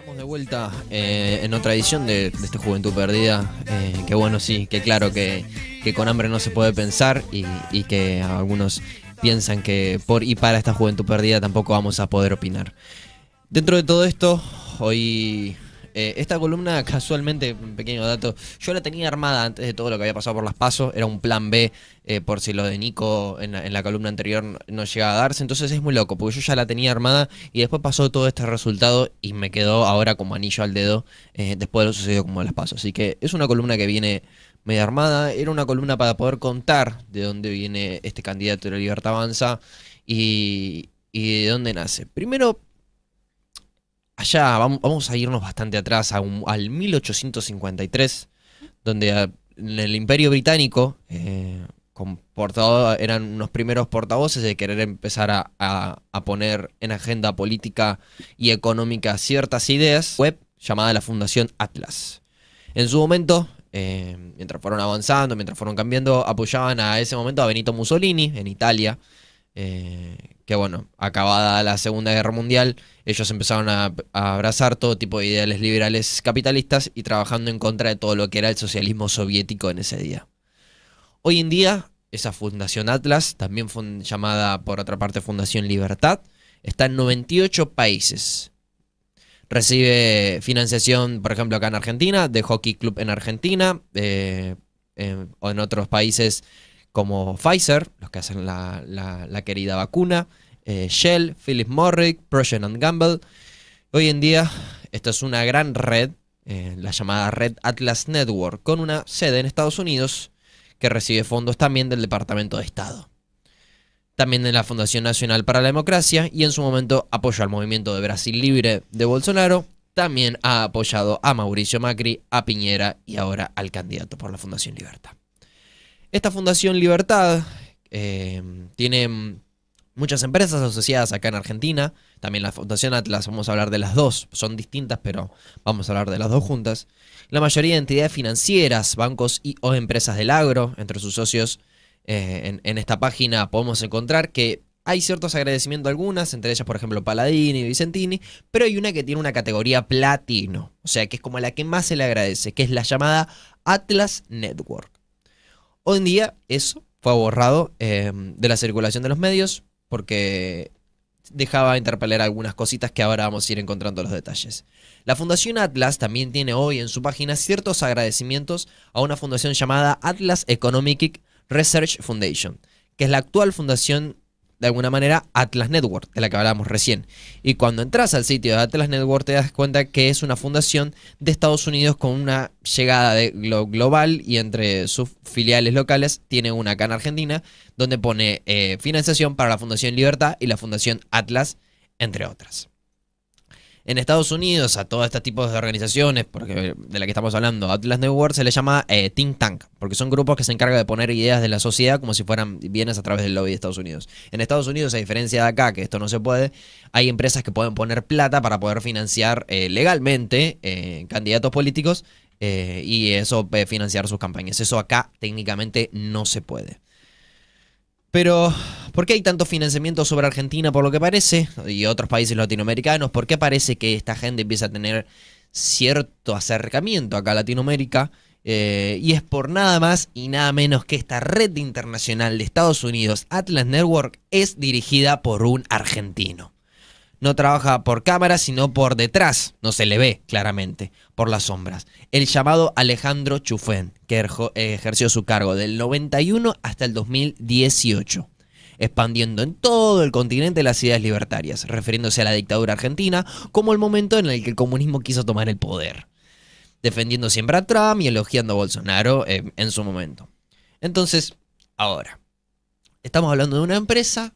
Estamos de vuelta en otra edición de este Juventud Perdida. Que bueno, sí, que claro que con hambre no se puede pensar y que algunos piensan que por y para esta Juventud Perdida tampoco vamos a poder opinar. Dentro de todo esto, hoy esta columna casualmente, un pequeño dato, yo la tenía armada antes de todo lo que había pasado por las PASO, era un plan B por si lo de Nico en la columna anterior no llegaba a darse, entonces es muy loco, porque yo ya la tenía armada y después pasó todo este resultado y me quedó ahora como anillo al dedo después de lo sucedido como las PASO. Así que es una columna que viene media armada, era una columna para poder contar de dónde viene este candidato de la Libertad Avanza y de dónde nace. Primero, allá vamos a irnos bastante atrás, al 1853, donde en el Imperio Británico eran unos primeros portavoces de querer empezar a poner en agenda política y económica ciertas ideas, web llamada la Fundación Atlas. En su momento, mientras fueron avanzando, mientras fueron cambiando, apoyaban a ese momento a Benito Mussolini en Italia, que bueno, acabada la Segunda Guerra Mundial, ellos empezaron a abrazar todo tipo de ideales liberales capitalistas y trabajando en contra de todo lo que era el socialismo soviético en ese día. Hoy en día, esa Fundación Atlas, también llamada por otra parte Fundación Libertad, está en 98 países. Recibe financiación, por ejemplo, acá en Argentina, de Hockey Club en Argentina, o en otros países como Pfizer, los que hacen la querida vacuna, Shell, Philip Morris, Procter & Gamble. Hoy en día, esto es una gran red, la llamada Red Atlas Network, con una sede en Estados Unidos, que recibe fondos también del Departamento de Estado. También de la Fundación Nacional para la Democracia, y en su momento apoyó al movimiento de Brasil Libre de Bolsonaro. También ha apoyado a Mauricio Macri, a Piñera y ahora al candidato por la Fundación Libertad. Esta Fundación Libertad tiene muchas empresas asociadas acá en Argentina. También la Fundación Atlas, vamos a hablar de las dos. Son distintas, pero vamos a hablar de las dos juntas. La mayoría de entidades financieras, bancos o empresas del agro, entre sus socios, en esta página podemos encontrar que hay ciertos agradecimientos a algunas, entre ellas, por ejemplo, Paladini y Vicentini, pero hay una que tiene una categoría platino, o sea, que es como la que más se le agradece, que es la llamada Atlas Network. Hoy en día eso fue borrado de la circulación de los medios porque dejaba interpelar algunas cositas que ahora vamos a ir encontrando los detalles. La Fundación Atlas también tiene hoy en su página ciertos agradecimientos a una fundación llamada Atlas Economic Research Foundation, que es la actual fundación, de alguna manera, Atlas Network, de la que hablábamos recién. Y cuando entras al sitio de Atlas Network te das cuenta que es una fundación de Estados Unidos con una llegada global, y entre sus filiales locales tiene una acá en Argentina, donde pone financiación para la Fundación Libertad y la Fundación Atlas, entre otras. En Estados Unidos a todo este tipo de organizaciones, porque de la que estamos hablando, Atlas Network, se le llama think tank, porque son grupos que se encargan de poner ideas de la sociedad como si fueran bienes a través del lobby de Estados Unidos. En Estados Unidos, a diferencia de acá, que esto no se puede, hay empresas que pueden poner plata para poder financiar legalmente candidatos políticos y eso financiar sus campañas. Eso acá técnicamente no se puede. Pero, ¿por qué hay tanto financiamiento sobre Argentina por lo que parece? Y otros países latinoamericanos. ¿Por qué parece que esta gente empieza a tener cierto acercamiento acá a Latinoamérica? Y es por nada más y nada menos que esta red internacional de Estados Unidos, Atlas Network, es dirigida por un argentino. No trabaja por cámara, sino por detrás, no se le ve claramente, por las sombras. El llamado Alejandro Chufén, que ejerció su cargo del 91 hasta el 2018, expandiendo en todo el continente las ideas libertarias, refiriéndose a la dictadura argentina como el momento en el que el comunismo quiso tomar el poder, defendiendo siempre a Trump y elogiando a Bolsonaro en su momento. Entonces, ahora, estamos hablando de una empresa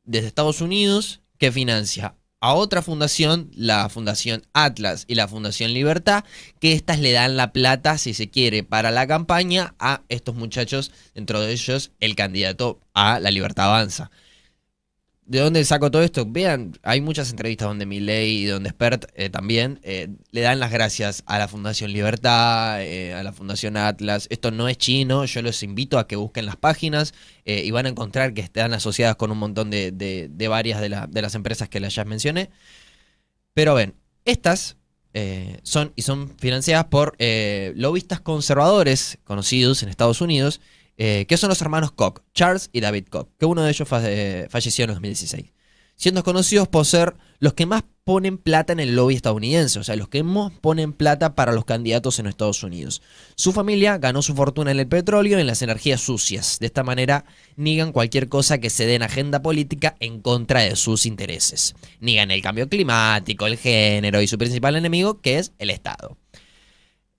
desde Estados Unidos que financia a otra fundación, la Fundación Atlas y la Fundación Libertad, que estas le dan la plata, si se quiere, para la campaña a estos muchachos, dentro de ellos el candidato a la Libertad Avanza. ¿De dónde saco todo esto? Vean, hay muchas entrevistas donde Milei y donde Spert también le dan las gracias a la Fundación Libertad, a la Fundación Atlas. Esto no es chino, yo los invito a que busquen las páginas y van a encontrar que están asociadas con un montón de varias de las empresas que les ya mencioné. Pero ven, estas son financiadas por lobistas conservadores conocidos en Estados Unidos, que son los hermanos Koch, Charles y David Koch, que uno de ellos falleció en 2016, siendo conocidos por ser los que más ponen plata en el lobby estadounidense, o sea, los que más ponen plata para los candidatos en Estados Unidos. Su familia ganó su fortuna en el petróleo y en las energías sucias. De esta manera, niegan cualquier cosa que se dé en agenda política en contra de sus intereses. Niegan el cambio climático, el género y su principal enemigo, que es el Estado.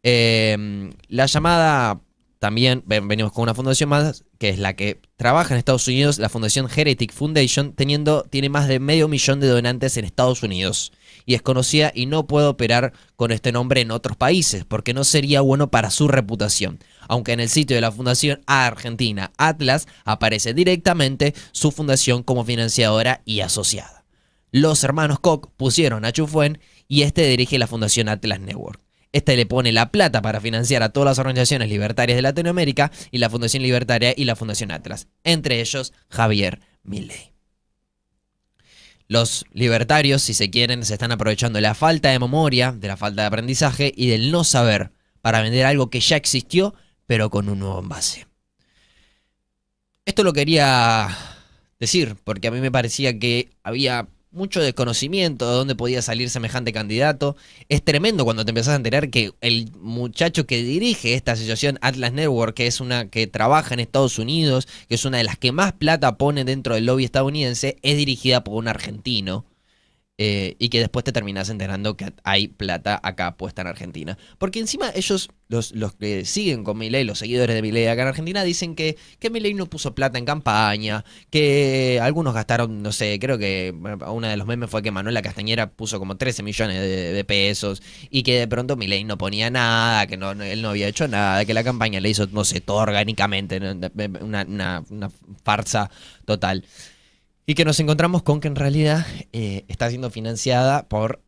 La llamada... También venimos con una fundación más, que es la que trabaja en Estados Unidos, la Fundación Heretic Foundation, tiene más de 500.000 de donantes en Estados Unidos. Y es conocida y no puede operar con este nombre en otros países, porque no sería bueno para su reputación. Aunque en el sitio de la Fundación Argentina Atlas aparece directamente su fundación como financiadora y asociada. Los hermanos Koch pusieron a Chufuen y este dirige la Fundación Atlas Network. Este le pone la plata para financiar a todas las organizaciones libertarias de Latinoamérica y la Fundación Libertaria y la Fundación Atlas, entre ellos Javier Milei. Los libertarios, si se quieren, se están aprovechando de la falta de memoria, de la falta de aprendizaje y del no saber para vender algo que ya existió, pero con un nuevo envase. Esto lo quería decir porque a mí me parecía que había mucho desconocimiento de dónde podía salir semejante candidato. Es tremendo cuando te empezás a enterar que el muchacho que dirige esta asociación Atlas Network, que es una que trabaja en Estados Unidos, que es una de las que más plata pone dentro del lobby estadounidense, es dirigida por un argentino. Y que después te terminás enterando que hay plata acá puesta en Argentina. Porque encima ellos, los que siguen con Milei, los seguidores de Milei acá en Argentina, dicen que Milei no puso plata en campaña, que algunos gastaron, no sé, creo que uno de los memes fue que Manuela Castañera puso como 13 millones de pesos y que de pronto Milei no ponía nada, que él no había hecho nada, que la campaña le hizo, no sé, todo orgánicamente, una farsa total. Y que nos encontramos con que en realidad está siendo financiada por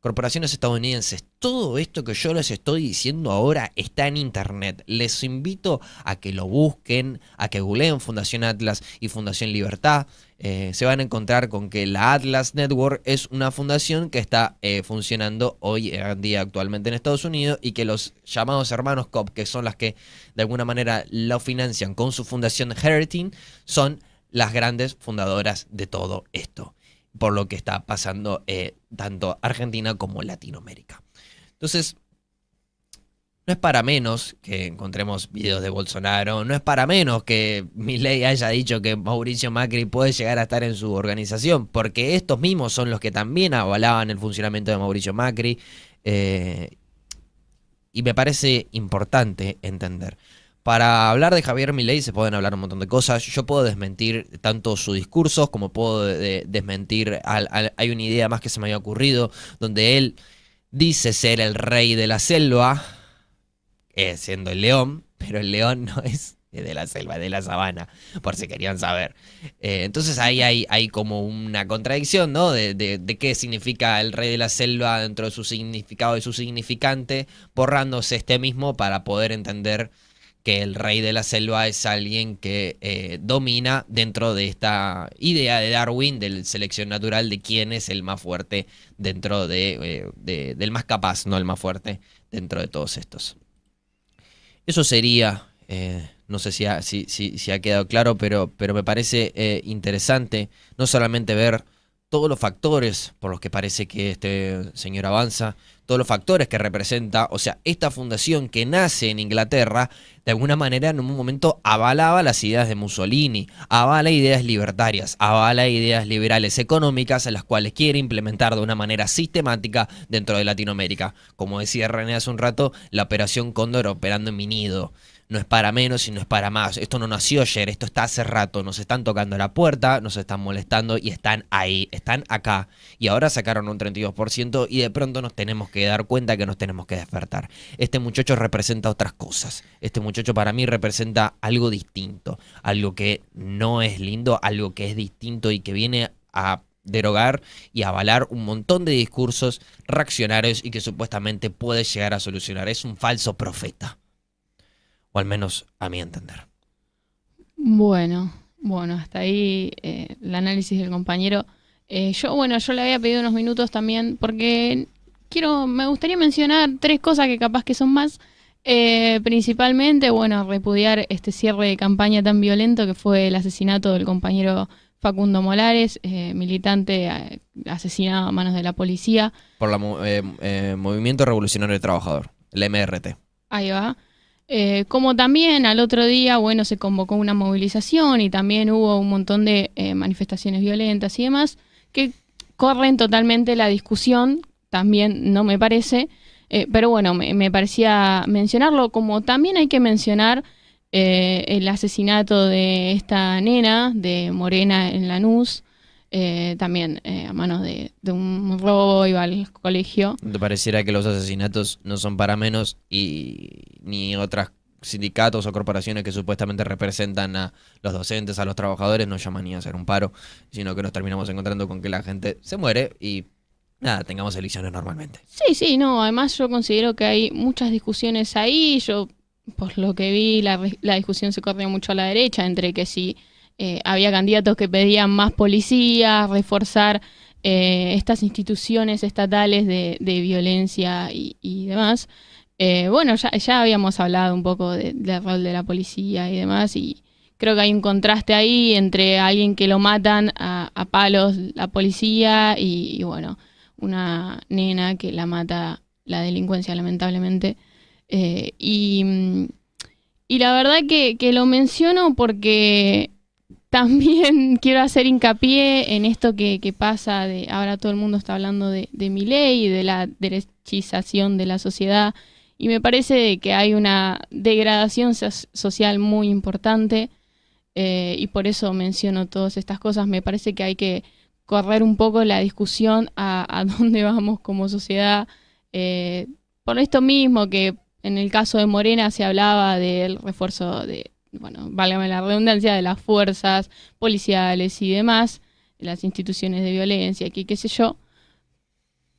corporaciones estadounidenses. Todo esto que yo les estoy diciendo ahora está en internet. Les invito a que lo busquen, a que googleen Fundación Atlas y Fundación Libertad. Se van a encontrar con que la Atlas Network es una fundación que está funcionando hoy en día actualmente en Estados Unidos y que los llamados hermanos Koch, que son las que de alguna manera lo financian con su fundación Heritage, son las grandes fundadoras de todo esto, por lo que está pasando tanto Argentina como Latinoamérica. Entonces, no es para menos que encontremos videos de Bolsonaro, no es para menos que Milei haya dicho que Mauricio Macri puede llegar a estar en su organización, porque estos mismos son los que también avalaban el funcionamiento de Mauricio Macri, y me parece importante entender. Para hablar de Javier Milei se pueden hablar un montón de cosas. Yo puedo desmentir tanto su discurso como puedo desmentir. Hay una idea más que se me había ocurrido donde él dice ser el rey de la selva, siendo el león, pero el león no es de la selva, es de la sabana, por si querían saber. Entonces ahí hay como una contradicción, ¿no? De qué significa el rey de la selva dentro de su significado y su significante, borrándose este mismo para poder entender que el rey de la selva es alguien que domina dentro de esta idea de Darwin, de selección natural, de quién es el más fuerte dentro del más capaz, no el más fuerte, dentro de todos estos. Eso sería, no sé si ha quedado claro, pero me parece interesante no solamente ver todos los factores por los que parece que este señor avanza, todos los factores que representa, o sea, esta fundación que nace en Inglaterra, de alguna manera en un momento avalaba las ideas de Mussolini, avala ideas libertarias, avala ideas liberales económicas, a las cuales quiere implementar de una manera sistemática dentro de Latinoamérica. Como decía René hace un rato, la Operación Cóndor operando en mi nido. No es para menos y no es para más. Esto no nació ayer, esto está hace rato. Nos están tocando la puerta, nos están molestando y están ahí, están acá. Y ahora sacaron un 32% y de pronto nos tenemos que dar cuenta que nos tenemos que despertar. Este muchacho representa otras cosas. Este muchacho para mí representa algo distinto. Algo que no es lindo, algo que es distinto y que viene a derogar y avalar un montón de discursos reaccionarios y que supuestamente puede llegar a solucionar. Es un falso profeta. O al menos a mi entender. Bueno, hasta ahí el análisis del compañero. Yo le había pedido unos minutos también porque me gustaría mencionar 3 cosas que capaz que son más. Principalmente, bueno, repudiar este cierre de campaña tan violento que fue el asesinato del compañero Facundo Molares, militante asesinado a manos de la policía. Por la Movimiento Revolucionario Trabajador, el MRT. Ahí va. Como también al otro día, bueno, se convocó una movilización y también hubo un montón de manifestaciones violentas y demás que corren totalmente la discusión, también no me parece, pero bueno, me parecía mencionarlo, como también hay que mencionar el asesinato de esta nena de Morena en Lanús, también a manos de un robo, iba al colegio. ¿Te pareciera que los asesinatos no son para menos ni otras sindicatos o corporaciones que supuestamente representan a los docentes, a los trabajadores, no llaman ni a hacer un paro, sino que nos terminamos encontrando con que la gente se muere y nada, tengamos elecciones normalmente? Sí, no, además yo considero que hay muchas discusiones ahí, yo por lo que vi la discusión se corrió mucho a la derecha entre que si había candidatos que pedían más policías, reforzar estas instituciones estatales de violencia y demás. Bueno, ya habíamos hablado un poco del rol de la policía y demás, y creo que hay un contraste ahí entre alguien que lo matan a palos la policía y bueno, una nena que la mata la delincuencia, lamentablemente. Y la verdad que lo menciono porque también quiero hacer hincapié en esto que pasa de ahora todo el mundo está hablando de Milei y de la derechización de la sociedad, y me parece que hay una degradación social muy importante, y por eso menciono todas estas cosas. Me parece que hay que correr un poco la discusión a dónde vamos como sociedad, por esto mismo que en el caso de Morena se hablaba del refuerzo de, bueno, válgame la redundancia, de las fuerzas policiales y demás, de las instituciones de violencia, qué sé yo,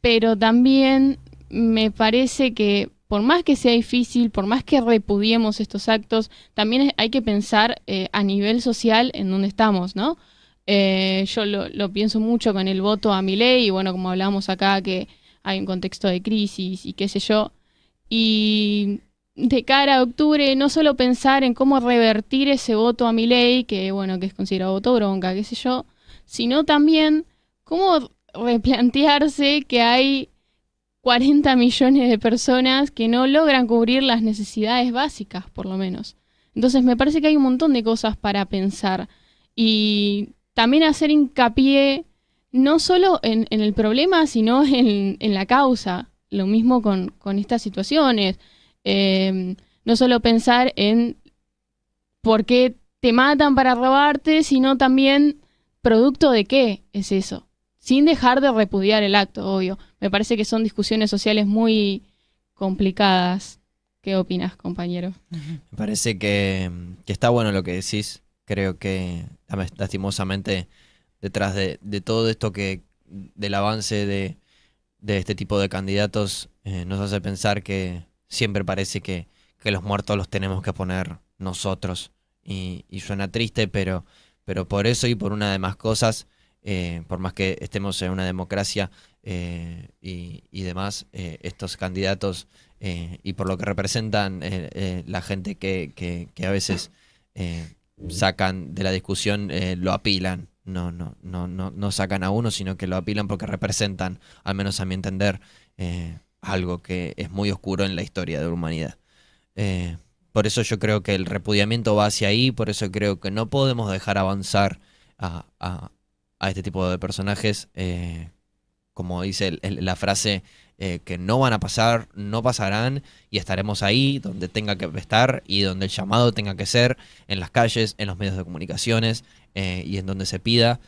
pero también me parece que por más que sea difícil, por más que repudiemos estos actos, también hay que pensar a nivel social en dónde estamos, ¿no? Yo lo pienso mucho con el voto a Milei, y bueno, como hablábamos acá, que hay un contexto de crisis y qué sé yo, y de cara a octubre, no solo pensar en cómo revertir ese voto a Milei, que bueno, que es considerado voto bronca, qué sé yo, sino también cómo replantearse que hay 40 millones de personas que no logran cubrir las necesidades básicas, por lo menos. Entonces me parece que hay un montón de cosas para pensar y también hacer hincapié no solo en el problema, sino en la causa. Lo mismo con estas situaciones. No solo pensar en por qué te matan para robarte, sino también producto de qué es eso, sin dejar de repudiar el acto, obvio. Me parece que son discusiones sociales muy complicadas. ¿Qué opinas, compañero? Me parece que está bueno lo que decís. Creo que lastimosamente detrás de todo esto del avance de este tipo de candidatos nos hace pensar que siempre parece que los muertos los tenemos que poner nosotros. Y suena triste, pero por eso y por una de más cosas, por más que estemos en una democracia y demás, estos candidatos y por lo que representan la gente que a veces sacan de la discusión, lo apilan. No sacan a uno, sino que lo apilan porque representan, al menos a mi entender, algo que es muy oscuro en la historia de la humanidad. Por eso yo creo que el repudiamiento va hacia ahí, por eso creo que no podemos dejar avanzar a este tipo de personajes, como dice la frase, que no van a pasar, no pasarán, y estaremos ahí donde tenga que estar y donde el llamado tenga que ser, en las calles, en los medios de comunicaciones y en donde se pida,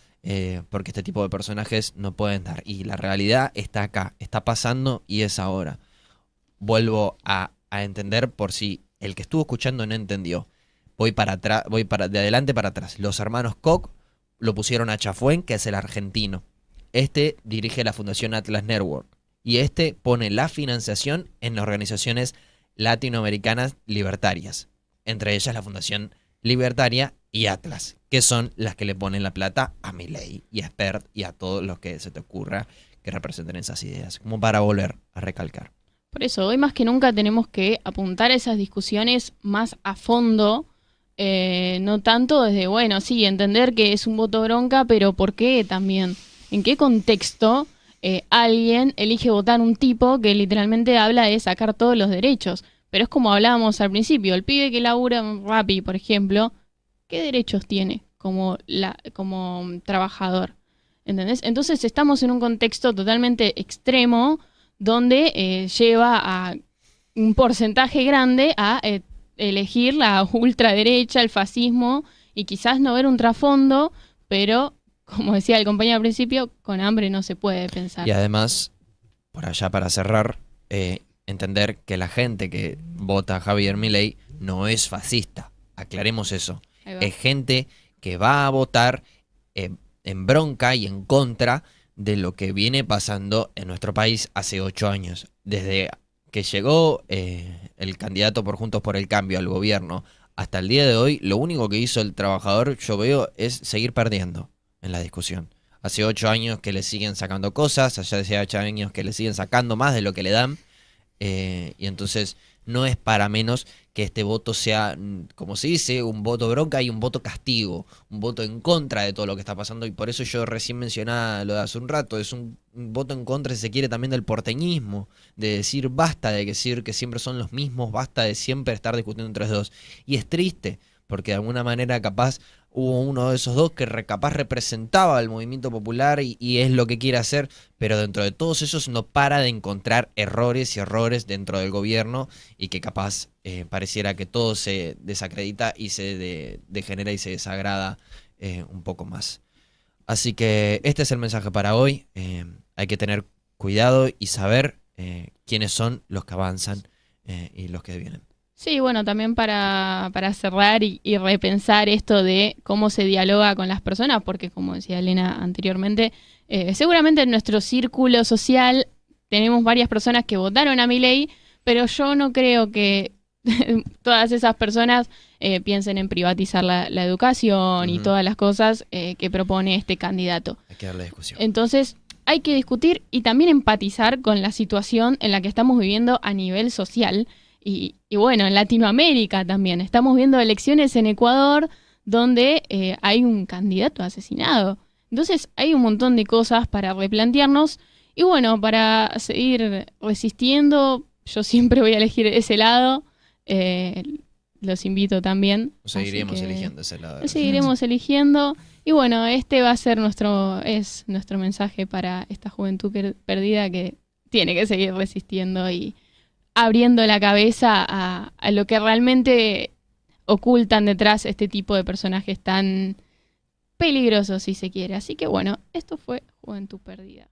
porque este tipo de personajes no pueden dar. Y la realidad está acá, está pasando y es ahora. Vuelvo a entender por si el que estuvo escuchando no entendió. Voy de adelante para atrás. Los hermanos Koch lo pusieron a Chafuen, que es el argentino. Este dirige la Fundación Atlas Network. Y este pone la financiación en organizaciones latinoamericanas libertarias. Entre ellas la Fundación Libertaria y Atlas, que son las que le ponen la plata a Milei y a Spert y a todos los que se te ocurra que representen esas ideas, como para volver a recalcar. Por eso, hoy más que nunca tenemos que apuntar a esas discusiones más a fondo, no tanto desde, bueno, sí, entender que es un voto bronca, pero ¿por qué también? ¿En qué contexto alguien elige votar un tipo que literalmente habla de sacar todos los derechos? Pero es como hablábamos al principio, el pibe que labura en Rappi, por ejemplo, ¿qué derechos tiene como trabajador? ¿Entendés? Entonces estamos en un contexto totalmente extremo donde lleva a un porcentaje grande a elegir la ultraderecha, el fascismo, y quizás no ver un trasfondo, pero, como decía el compañero al principio, con hambre no se puede pensar. Y además, por allá para cerrar, entender que la gente que vota a Javier Milei no es fascista. Aclaremos eso. Es gente que va a votar en bronca y en contra de lo que viene pasando en nuestro país hace 8 años. Desde que llegó el candidato por Juntos por el Cambio al gobierno hasta el día de hoy, lo único que hizo el trabajador, yo veo, es seguir perdiendo en la discusión. Hace 8 años que le siguen sacando cosas, hace 8 años que le siguen sacando más de lo que le dan. Y entonces no es para menos que este voto sea, como se dice, un voto bronca y un voto castigo, un voto en contra de todo lo que está pasando. Y por eso yo recién mencionaba lo de hace un rato, es un voto en contra, si se quiere, también del porteñismo, de decir basta de decir que siempre son los mismos, basta de siempre estar discutiendo entre los dos. Y es triste, porque de alguna manera capaz hubo uno de esos dos que capaz representaba al movimiento popular y es lo que quiere hacer, pero dentro de todos esos no para de encontrar errores y errores dentro del gobierno y que capaz pareciera que todo se desacredita y se degenera y se desagrada un poco más. Así que este es el mensaje para hoy. Hay que tener cuidado y saber quiénes son los que avanzan y los que vienen. Sí, bueno, también para cerrar y repensar esto de cómo se dialoga con las personas, porque como decía Elena anteriormente, seguramente en nuestro círculo social tenemos varias personas que votaron a Milei, pero yo no creo que todas esas personas piensen en privatizar la educación y todas las cosas que propone este candidato. Hay que darle discusión. Entonces, hay que discutir y también empatizar con la situación en la que estamos viviendo a nivel social. Y bueno, en Latinoamérica también. Estamos viendo elecciones en Ecuador donde hay un candidato asesinado. Entonces hay un montón de cosas para replantearnos. Y bueno, para seguir resistiendo, yo siempre voy a elegir ese lado. Los invito también. Seguiremos eligiendo ese lado. Seguiremos eligiendo. Y bueno, este va a ser nuestro mensaje para esta juventud perdida que tiene que seguir resistiendo y abriendo la cabeza a lo que realmente ocultan detrás este tipo de personajes tan peligrosos, si se quiere. Así que bueno, esto fue Juventud Perdida.